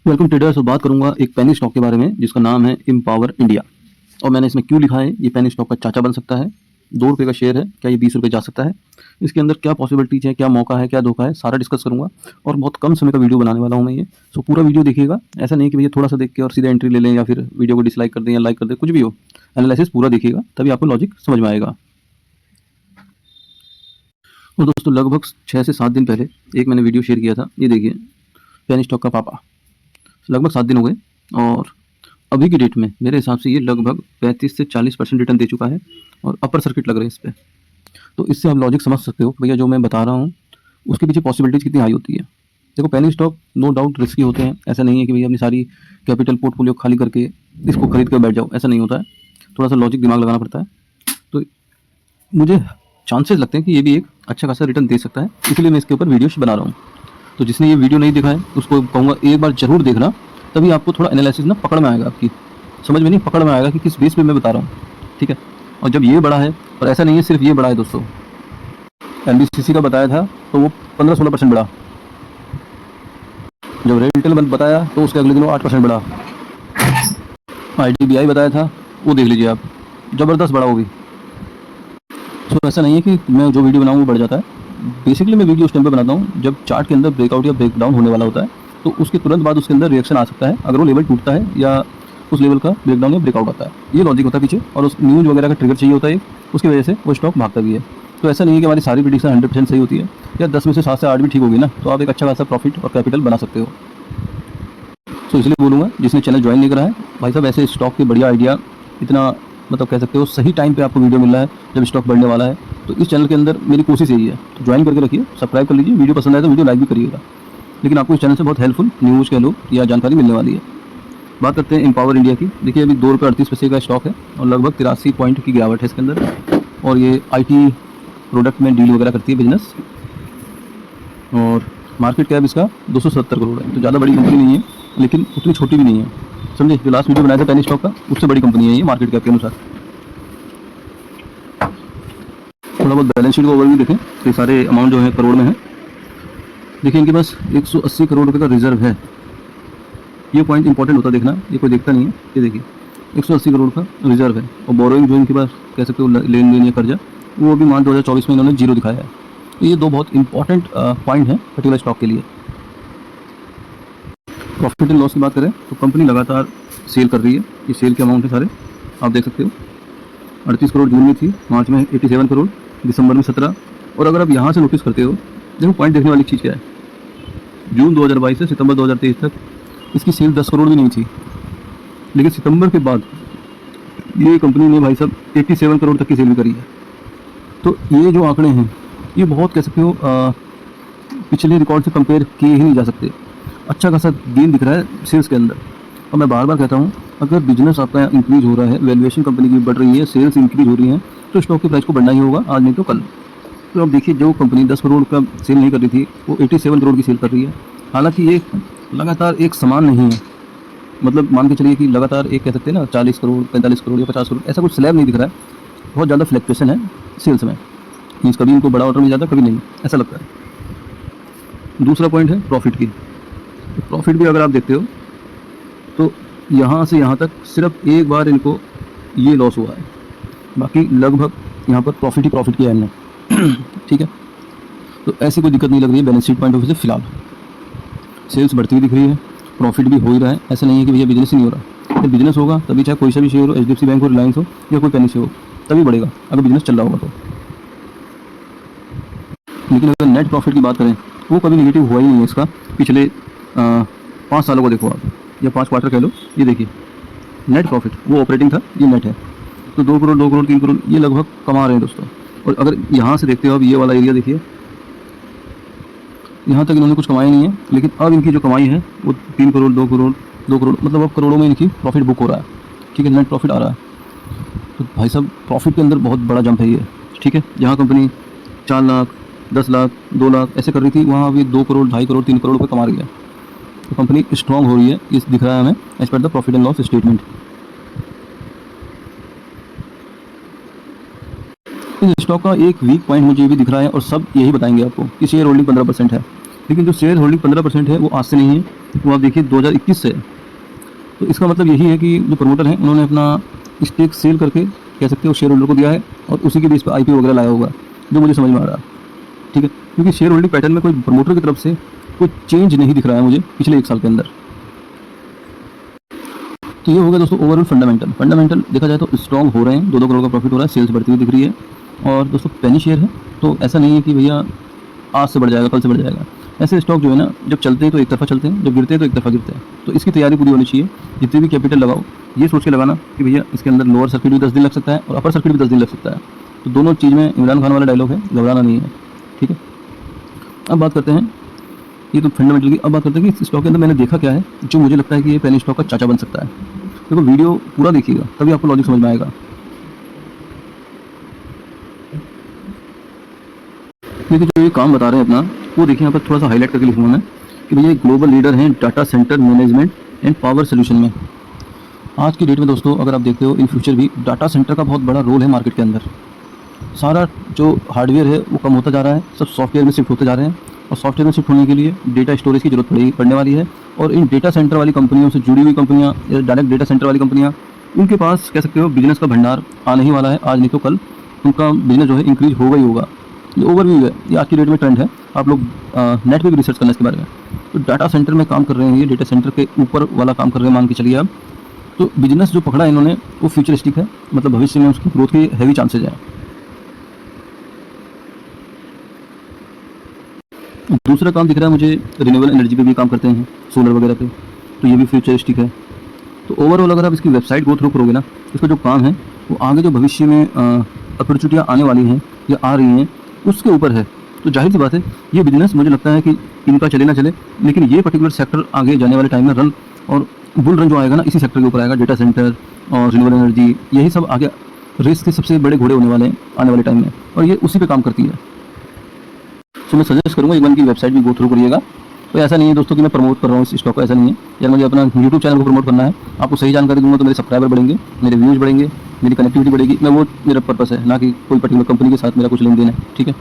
Welcome traders. और बात करूंगा एक पेनी स्टॉक के बारे में जिसका नाम है एम्पावर इंडिया। और मैंने इसमें क्यों लिखा है ये पेनी स्टॉक का चाचा बन सकता है, 2 रुपये का शेयर है, क्या ये 20 रुपये जा सकता है, इसके अंदर क्या पॉसिबिलिटीज है, क्या मौका है, क्या धोखा है, सारा डिस्कस करूंगा। और बहुत कम समय का वीडियो बनाने वाला हूं मैं ये। सो पूरा वीडियो देखिएगा। ऐसा नहीं कि भैया थोड़ा सा देख के और सीधा एंट्री ले लें या फिर वीडियो को डिसलाइक कर दें या लाइक कर दें, कुछ भी हो। एनालिसिस पूरा देखिएगा तभी आपको लॉजिक समझ में आएगा। और दोस्तों लगभग 6 से 7 दिन पहले एक मैंने वीडियो शेयर किया था, ये देखिए, पेनी स्टॉक का पापा। लगभग 7 दिन हो गए और अभी की डेट में मेरे हिसाब से ये लगभग 35 से 40% रिटर्न दे चुका है और अपर सर्किट लग रहे हैं इस पर। तो इससे आप लॉजिक समझ सकते हो भैया जो मैं बता रहा हूँ उसके पीछे पॉसिबिलिटीज कितनी हाई होती है। देखो penny stock no doubt risky होते हैं। ऐसा नहीं है कि भैया अपनी सारी कैपिटल पोर्टफोलियो खाली करके इसको खरीद कर बैठ जाओ, ऐसा नहीं होता है। थोड़ा सा लॉजिक दिमाग लगाना पड़ता है। तो मुझे चांसेस लगते हैं कि ये भी एक अच्छा खासा रिटर्न दे सकता है, इसलिए मैं इसके ऊपर वीडियो बना रहा हूँ। तो जिसने ये वीडियो नहीं देखा है उसको कहूँगा एक बार जरूर देखना, तभी आपको थोड़ा एनालिसिस ना पकड़ में आएगा, आपकी समझ में नहीं पकड़ में आएगा कि किस बेस पे मैं बता रहा हूँ। ठीक है। और जब ये बड़ा है, और ऐसा नहीं है सिर्फ ये बड़ा है दोस्तों, एनबीसीसी का बताया था तो वो 15-16% बढ़ा। जब रेलटेल बताया तो उसके अगले दिन वो 8% बढ़ा। IDBI बताया था, वो देख लीजिए आप, ज़बरदस्त बढ़ा वो भी। तो ऐसा नहीं है कि मैं जो वीडियो बनाऊँ वो बढ़ जाता है। बेसिकली मैं वीडियो उस टाइम पे बनाता हूँ जब चार्ट के अंदर ब्रेकआउट या ब्रेकडाउन होने वाला होता है, तो उसके तुरंत बाद उसके अंदर रिएक्शन आ सकता है अगर वो लेवल टूटता है या उस लेवल का ब्रेकडाउन या ब्रेकआउट आता है। ये लॉजिक होता है पीछे, और उस न्यूज़ वगैरह का ट्रिगर चाहिए होता है, उसकी वजह से वो स्टॉक भागता भी है। तो ऐसा नहीं है कि हमारी सारी प्रेडिक्शन 100% सही होती है, या 10 में से 7 से 8 भी ठीक होगी ना, तो आप एक अच्छा खासा प्रॉफिट और कैपिटल बना सकते हो। तो इसलिए बोलूँगा जिसने चैनल ज्वाइन नहीं करा है, भाई साहब ऐसे स्टॉक के बढ़िया आइडिया इतना मतलब कह सकते हो सही टाइम पे आपको वीडियो मिल रहा है जब स्टॉक बढ़ने वाला है, तो इस चैनल के अंदर मेरी कोशिश यही है। तो ज्वाइन करके रखिए, सब्सक्राइब कर लीजिए, वीडियो पसंद आए तो वीडियो लाइक भी करिएगा। लेकिन आपको इस चैनल से बहुत हेल्पफुल न्यूज़ कह लो या जानकारी मिलने वाली है। बात करते हैं एम्पावर इंडिया की। देखिए अभी 2 रुपये 38 पैसे का स्टॉक है और लगभग 83 पॉइंट की गिरावट है इसके अंदर। और ये IT प्रोडक्ट में डील वगैरह करती है बिजनेस, और मार्केट कैप इसका 270 करोड़ है। तो ज़्यादा बड़ी कंपनी नहीं है लेकिन उतनी छोटी भी नहीं है, समझे। जो लास्ट वीडियो बनाया था पेनी स्टॉक का, उससे बड़ी कंपनी है ये मार्केट कैप के अनुसार। थोड़ा बहुत बैलेंस शीट को ओवरव्यू देखें तो ये सारे अमाउंट जो है करोड़ में है। देखिए इनके पास 180 करोड़ रुपये का रिजर्व है। ये पॉइंट इंपॉर्टेंट होता है देखना, ये कोई देखता नहीं है। ये देखिए 180 करोड़ का रिजर्व है, और बोरोइंग जो इनके पास कह सकते हो लेन देन या कर्जा, वो भी मार्च 2024 में इन्होंने जीरो दिखाया है। तो ये 2 बहुत इंपॉर्टेंट पॉइंट हैं पर्टिकुलर स्टॉक के लिए। प्रॉफिट एंड लॉस की बात करें तो कंपनी लगातार सेल कर रही है। ये सेल के अमाउंट है सारे, आप देख सकते हो। 38 करोड़ जून में थी, मार्च में 87 करोड़, दिसंबर में 17। और अगर आप यहाँ से नोटिस करते हो, देखो पॉइंट देखने वाली चीज़ क्या है, जून 2022 से सितंबर 2023 तक इसकी सेल 10 करोड़ भी नहीं थी, लेकिन सितंबर के बाद ये कंपनी ने भाई साहब 87 करोड़ तक की सेल भी करी है। तो ये जो आंकड़े हैं ये बहुत कह सकते हो पिछले रिकॉर्ड से कंपेयर किए ही नहीं जा सकते। अच्छा खासा गेन दिख रहा है सेल्स के अंदर। और मैं बार बार कहता हूँ, अगर बिजनेस आपका इंक्रीज हो रहा है, वैल्यूएशन कंपनी की बढ़ रही है, सेल्स इंक्रीज हो रही हैं, तो स्टॉक की प्राइस को बढ़ना ही होगा, आज नहीं तो कल। तो अब देखिए जो कंपनी 10 करोड़ का सेल नहीं कर रही थी वो 87 करोड़ की सेल कर रही है। हालांकि ये लगातार एक समान नहीं है, मतलब मान के चलिए कि लगातार एक कह सकते हैं ना 40 करोड़ 45 करोड़ या 50 करोड़, ऐसा कुछ स्लैब नहीं दिख रहा है। बहुत ज़्यादा फ्लक्चुएशन है सेल्स में, मीन्स कभी इनको बड़ा ऑर्डर मिल जाता है, कभी नहीं, ऐसा लगता है। दूसरा पॉइंट है प्रॉफिट की। तो प्रॉफिट भी अगर आप देखते हो तो यहाँ से यहाँ तक सिर्फ एक बार इनको ये लॉस हुआ है, बाकी लगभग यहाँ पर प्रॉफिट ही प्रॉफिट किया है इन्होंने। ठीक है। तो ऐसी कोई दिक्कत नहीं लग रही है balance sheet point of view से फिलहाल। सेल्स बढ़ती हुई दिख रही है, प्रॉफिट भी हो ही रहा है। ऐसा नहीं है कि भैया बिजनेस ही नहीं हो रहा। जब बिजनेस होगा तभी चाहे कोई सा भी शेयर हो, HDFC बैंक हो, रिलायंस हो या कोई पेनी से हो, तभी बढ़ेगा अगर बिजनेस चल रहा होगा तो। लेकिन अगर नेट प्रॉफिट की बात करें वो कभी नेगेटिव हुआ ही नहीं है इसका। पिछले 5 सालों को देखो आप, या 5 क्वार्टर कह लो, ये देखिए नेट प्रॉफिट वो ऑपरेटिंग था, ये नेट है। तो 2 करोड़ 2 करोड़ 3 करोड़ ये लगभग कमा रहे हैं दोस्तों। और अगर यहाँ से देखते हो अब ये वाला एरिया देखिए, यहाँ तक इन्होंने कुछ कमाई नहीं है, लेकिन अब इनकी जो कमाई है वो 3 करोड़ 2 करोड़ 2 करोड़, मतलब अब करोड़ों में इनकी प्रॉफिट बुक हो रहा है। ठीक है, नेट प्रॉफिट आ रहा है। तो भाई साहब प्रॉफिट के अंदर बहुत बड़ा जंप है ये। ठीक है, जहाँ कंपनी 4 लाख 10 लाख 2 लाख ऐसे कर रही थी, वहाँ अभी 2 करोड़ 2.5 करोड़ 3 करोड़ रुपये कमा रही है। तो कंपनी स्ट्रॉन्ग हो रही है, इस दिख रहा है हमें as per the profit and loss statement. इस स्टॉक का एक वीक पॉइंट मुझे ये भी दिख रहा है, और सब यही बताएंगे आपको कि शेयर होल्डिंग 15% है। लेकिन जो शेयर होल्डिंग 15% है वो आज से नहीं है, वो आप देखिए 2021 से है। तो इसका मतलब यही है कि जो प्रमोटर हैं उन्होंने अपना स्टेक सेल करके कह सकते हो शेयर होल्डर को दिया है और उसी के बेस पर आईपीओ वगैरह लाया होगा, जो मुझे समझ में आ रहा है। ठीक है, क्योंकि शेयर होल्डिंग पैटर्न में कोई प्रमोटर की तरफ से कोई चेंज नहीं दिख रहा है मुझे पिछले 1 साल के अंदर। तो ये हो गया दोस्तों ओवरऑल फंडामेंटल देखा जाए तो स्ट्रॉन्ग हो रहे हैं, 2-2 करोड़ का प्रॉफिट हो रहा है, सेल्स बढ़ती हुई दिख रही है। और दोस्तों पेनी शेयर है, तो ऐसा नहीं है कि भैया आज से बढ़ जाएगा, कल से बढ़ जाएगा। ऐसे स्टॉक जो है ना, जब चलते हैं तो एक तरफा चलते हैं, जब गिरते हैं तो एक तरफा गिरते हैं। तो इसकी तैयारी पूरी होनी चाहिए। जितनी भी कैपिटल लगाओ ये सोच के लगाना कि भैया इसके अंदर लोअर सर्किट भी 10 दिन लग सकता है और अपर सर्किट भी 10 दिन लग सकता है। तो दोनों चीज़ में इमरान खान वाला डायलॉग है, घबराना नहीं है। ठीक है, अब बात करते हैं, ये तो फंडामेंटल की। अब बात करते हैं कि इस स्टॉक के अंदर मैंने देखा क्या है जो मुझे लगता है कि ये पेनी स्टॉक का चाचा बन सकता है। देखो वीडियो पूरा देखिएगा तभी आपको लॉजिक समझ में आएगा। देखिए जो ये काम बता रहे हैं अपना, वो देखिए यहाँ पर थोड़ा सा हाईलाइट करके लिखूंगा मैं कि भैया ग्लोबल लीडर हैं data centre management and power solution में। आज की डेट में दोस्तों अगर आप देखते हो इन फ्यूचर भी डाटा सेंटर का बहुत बड़ा रोल है मार्केट के अंदर। सारा जो हार्डवेयर है वो कम होता जा रहा है, सब सॉफ्टवेयर में शिफ्ट होते जा रहे हैं और सॉफ्टवेयर में शिफ्ट होने के लिए डेटा स्टोरेज की जरूरत पड़ने वाली है। और इन डेटा सेंटर वाली कंपनियों से जुड़ी हुई कंपनियां या डायरेक्ट डेटा सेंटर वाली कंपनियां, उनके पास कह सकते हो बिजनेस का भंडार आने ही वाला है। आज नहीं तो कल उनका बिजनेस जो है इंक्रीज होगा ही होगा। ये ओवरव्यू है, ये आज की डेट में ट्रेंड है। आप लोग नेट पे भी रिसर्च करना इसके बारे में। तो डाटा सेंटर में काम कर रहे हैं, ये डेटा सेंटर के ऊपर वाला काम कर रहे हैं मान के चलिए आप। तो बिजनेस जो पकड़ा है इन्होंने वो फ्यूचरिस्टिक है, मतलब भविष्य में उसकी ग्रोथ के हैवी चांसेज हैं। दूसरा काम दिख रहा है मुझे, रिन्यूएबल एनर्जी पे भी काम करते हैं, सोलर वगैरह पे, तो ये भी फ्यूचरिस्टिक है। तो ओवरऑल अगर आप इसकी वेबसाइट गो थ्रू करोगे ना, इसका जो काम है वो आगे जो भविष्य में अपॉर्चुनिटियाँ आने वाली हैं या आ रही हैं उसके ऊपर है। तो जाहिर सी बात है ये बिजनेस मुझे लगता है कि इनका चले ना चले, लेकिन ये पर्टिकुलर सेक्टर आगे जाने वाले टाइम में रन और बुल रन जो आएगा ना इसी सेक्टर के ऊपर आएगा। डेटा सेंटर और रिन्यूएबल एनर्जी, यही सब आगे रेस के सबसे बड़े घोड़े होने वाले हैं आने वाले टाइम में, और ये उसी पे काम करती है। तो मैं सजेस्ट करूँगा एक बार की वेबसाइट भी गो थ्रू करिएगा। तो ऐसा नहीं है दोस्तों कि मैं प्रमोट कर रहा हूँ इस स्टॉक को, ऐसा नहीं है यार। मुझे अपना यूट्यूब चैनल को प्रमोट करना है, आपको सही जानकारी दूंगा तो मेरे सब्सक्राइबर बढ़ेंगे, मेरे व्यूज़ बढ़ेंगे, मेरी कनेक्टिविटी बढ़ेगी। मैं वो मेरा पर्पस है, ना कि कोई पर्टिकुलर कंपनी के साथ मेरा कुछ लेन देन है। ठीक है,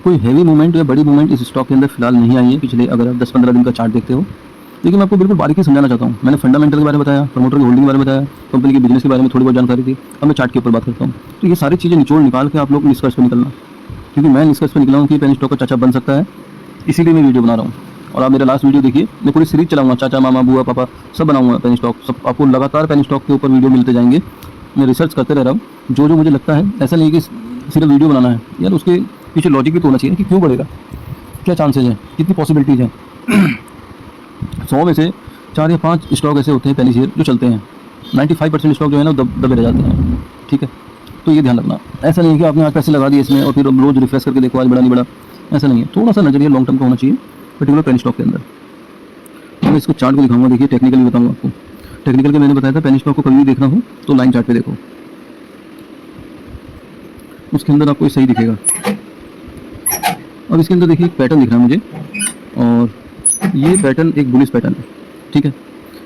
कोई हैवी मूवमेंट या बड़ी मूवमेंट इस स्टॉक के अंदर फिलहाल नहीं आई है पिछले, अगर आप 10-15 दिन का चार्ट देखते हो। लेकिन मैं आपको बिल्कुल बारीकी समझाना चाहता हूँ। मैंने फंडामेंटल के बारे में बताया, प्रमोटर की होल्डिंग के बारे में बताया, कंपनी के बिजनेस के बारे में थोड़ी बहुत जानकारी थी। अब मैं चार्ट के ऊपर बात करता हूँ। तो ये सारी चीज़ें निचोड़ निकाल के आप लोग निष्कर्ष पर निकलना, क्योंकि मैं निष्कर्ष पर निकला हूँ कि पेनी स्टॉक का चाचा बन सकता है, इसीलिए मैं वीडियो बना रहा हूँ। और आप मेरा लास्ट वीडियो देखिए, मैं पूरी सीरीज चलाऊंगा, चाचा मामा बुआ पापा सब बनाऊंगा पेनी स्टॉक, सब आपको लगातार पेनी स्टॉक के ऊपर वीडियो मिलते जाएंगे। मैं रिसर्च करते रह रहा हूँ जो जो मुझे लगता है। ऐसा नहीं कि सिर्फ वीडियो बनाना है यार, उसके पीछे लॉजिक भी तो होना चाहिए कि क्यों बढ़ेगा, क्या चांसेज हैं, कितनी पॉसिबिलिटीज़ हैं। 100 में से 4 या 5 स्टॉक ऐसे होते हैं पेनी शेयर जो चलते हैं, 95% स्टॉक जो है ना दबे रह जाते हैं। ठीक है, तो ये ध्यान रखना। ऐसा नहीं है कि आपने आज पैसे लगा दिए इसमें और फिर रोज़ रिफ्रेश करके देखो आज बड़ा नहीं बड़ा, ऐसा नहीं है। थोड़ा सा नजरिया लॉन्ग टर्म का होना चाहिए पर्टिकुलर पेनी स्टॉक के अंदर। तो मैं इसको चार्ट को दिखाऊंगा, देखिए टेक्निकल भी बताऊंगा आपको। टेक्निकल के मैंने बताया था पेनी स्टॉक को कभी भी देखना हो तो लाइन चार्ट पे देखो, उसके अंदर आपको सही दिखेगा। अब इसके अंदर देखिए एक पैटर्न दिख रहा है मुझे, और ये पैटर्न एक बुलिश पैटर्न है। ठीक है,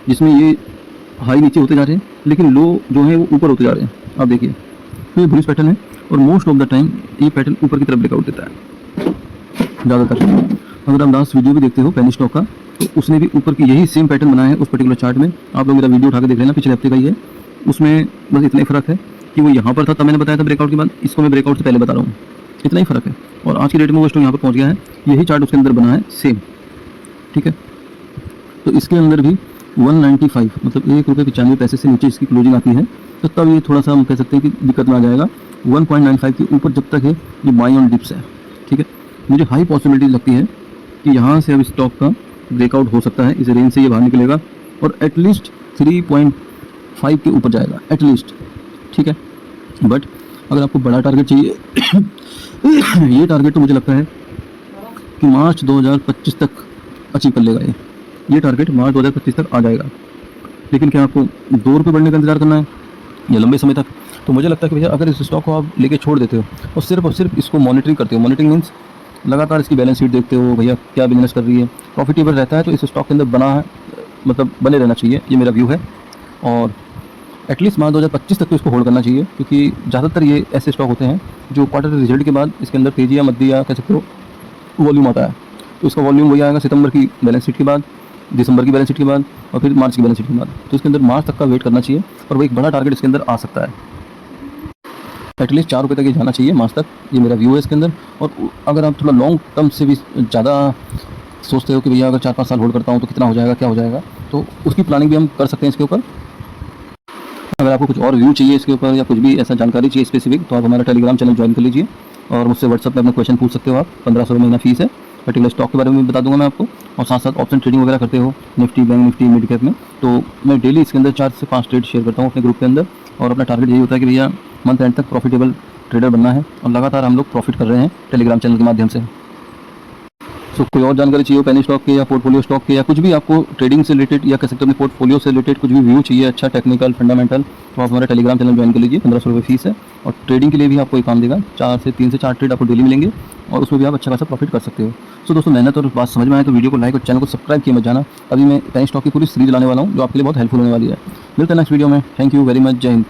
जिसमें ये हाई नीचे होते जा रहे हैं लेकिन लो जो है वो ऊपर होते जा रहे हैं। आप देखिए तो ये बुलिश पैटर्न है और मोस्ट ऑफ द टाइम ये पैटर्न ऊपर की तरफ ब्रेकआउट देता है ज़्यादातर। अगर आप लास्ट वीडियो भी देखते हो पेनी स्टॉक का, तो उसने भी ऊपर की यही सेम पैटर्न बनाया है उस पर्टिकुलर चार्ट में। आप लोग मेरा वीडियो उठा के देख लेना, पिछले हफ्ते का ही है। उसमें बस इतना ही फ़र्क है कि वो यहाँ पर था तब मैंने बताया था ब्रेकआउट के बाद, इसको मैं ब्रेकआउट से पहले बता रहा हूँ, इतना ही फ़र्क है। और आज की डेट में वो स्टॉक यहाँ पर पहुँच गया है, यही चार्ट उसके अंदर बना है सेम। ठीक है, तो इसके अंदर भी 195 मतलब ₹1.95 से नीचे इसकी क्लोजिंग आती है, तो तब ये थोड़ा सा हम कह सकते हैं कि दिक्कत में आ जाएगा। 1.95 के ऊपर जब तक है ये बाई ऑन डिप्स है। ठीक है, मुझे हाई पॉसिबिलिटी लगती है कि यहाँ से अब स्टॉक का ब्रेकआउट हो सकता है, इस रेंज से ये बाहर निकलेगा और एटलीस्ट 3.5 के ऊपर जाएगा एटलीस्ट। ठीक है, बट अगर आपको बड़ा टारगेट चाहिए ये टारगेट तो मुझे लगता है कि मार्च 2025 तक अचीव कर लेगा ये टारगेट मार्च 2025 तक आ जाएगा। लेकिन क्या आपको ₹2 बढ़ने का इंतजार करना है या लंबे समय तक? तो मुझे लगता है कि भैया अगर इस स्टॉक को आप लेके छोड़ देते हो और सिर्फ इसको मॉनिटरिंग करते हो, मॉनिटरिंग मीन्स लगातार इसकी बैलेंस शीट देखते हो, भैया क्या बिजनेस कर रही है, प्रॉफिटेबल रहता है, तो इस स्टॉक के अंदर बने रहना चाहिए, ये मेरा व्यू है। और एटलीस्ट मार्च 2025 तक तो इसको होल्ड करना चाहिए, क्योंकि ज़्यादातर ये ऐसे स्टॉक होते हैं जो क्वार्टर रिजल्ट के बाद इसके अंदर तेजी या मद्दी या कह सकते हो वॉल्यूम आता है। तो इसका वॉल्यूम वही आएगा सितंबर की बैलेंस शीट के बाद, दिसंबर की बैलेंस शीट के बाद और फिर मार्च की बैलेंस शीट के बाद। तो इसके अंदर मार्च तक का वेट करना चाहिए और वो एक बड़ा टारगेट इसके अंदर आ सकता है। एटलीस्ट 4 रुपये तक ये जाना चाहिए मार्च तक, ये मेरा व्यू है इसके अंदर। और अगर आप थोड़ा लॉन्ग टर्म से भी ज़्यादा सोचते हो कि भैया अगर 4-5 साल होल्ड करता हूँ तो कितना हो जाएगा, क्या हो जाएगा, तो उसकी प्लानिंग भी हम कर सकते हैं इसके ऊपर। अगर आपको कुछ और व्यू चाहिए इसके ऊपर या कुछ भी ऐसा जानकारी चाहिए स्पेसिफिक, तो आप हमारा टेलीग्राम चैनल ज्वाइन कर लीजिए और मुझसे व्हाट्सएप में अपना क्वेश्चन पूछ सकते हो आप। 1500 महीना फीस है। पर्टिकुलर स्टॉक के बारे में भी बता दूंगा मैं आपको, और साथ साथ ऑप्शन ट्रेडिंग वगैरह करते हो Nifty, bank Nifty, mid cap में, तो मैं डेली इसके अंदर 4 से 5 ट्रेड शेयर करता हूँ अपने ग्रुप के अंदर। और अपना टारगेट यही होता है कि भैया मंथ एंड तक प्रॉफिटेबल ट्रेडर बनना है, और लगातार हम लोग प्रॉफिट कर रहे हैं टेलीग्राम चैनल के माध्यम से। सो कोई और जानकारी चाहिए हो पेनी स्टॉक के या पोर्टफोलियो स्टॉक के, या कुछ भी आपको ट्रेडिंग से रिलेटेड या कह सकते हो अपने पोर्टफोलियो से रिलेटेड कुछ भी व्यू चाहिए अच्छा टेक्निकल फंडामेंटल, तो आप हमारा टेलीग्राम चैनल ज्वाइन कर लीजिए। 1500 रुपये फीस है। और ट्रेडिंग के लिए भी आपको एक काम देगा, 3 से 4 ट्रेड आपको डेली मिलेंगे और उसमें भी आप अच्छा खासा प्रॉफिट कर सकते हो। सो दोस्तों, मेहनत और बात समझ में आए तो वीडियो को लाइक और चैनल को सब्सक्राइब किए मत जाना। अभी मैं पेनी स्टॉक की पूरी सीरीज लाने वाला हूँ जो आपके लिए बहुत हेल्पफुल होने वाली है। मिलते हैं नेक्स्ट वीडियो में। Thank you very much. जय हिंद।